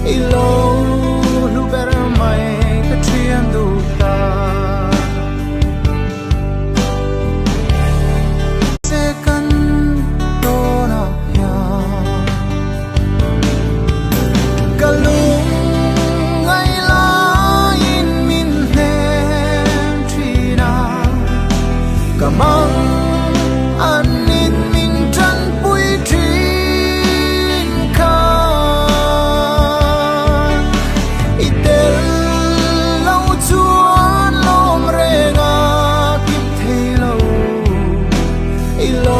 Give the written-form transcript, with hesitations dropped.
Ilo lu better mai the tree and do ta second dona ya kalung ngai la in min hem tree na kamang anin min tan pui trin ka itel lau chuan lom re nga kip thei lo ilo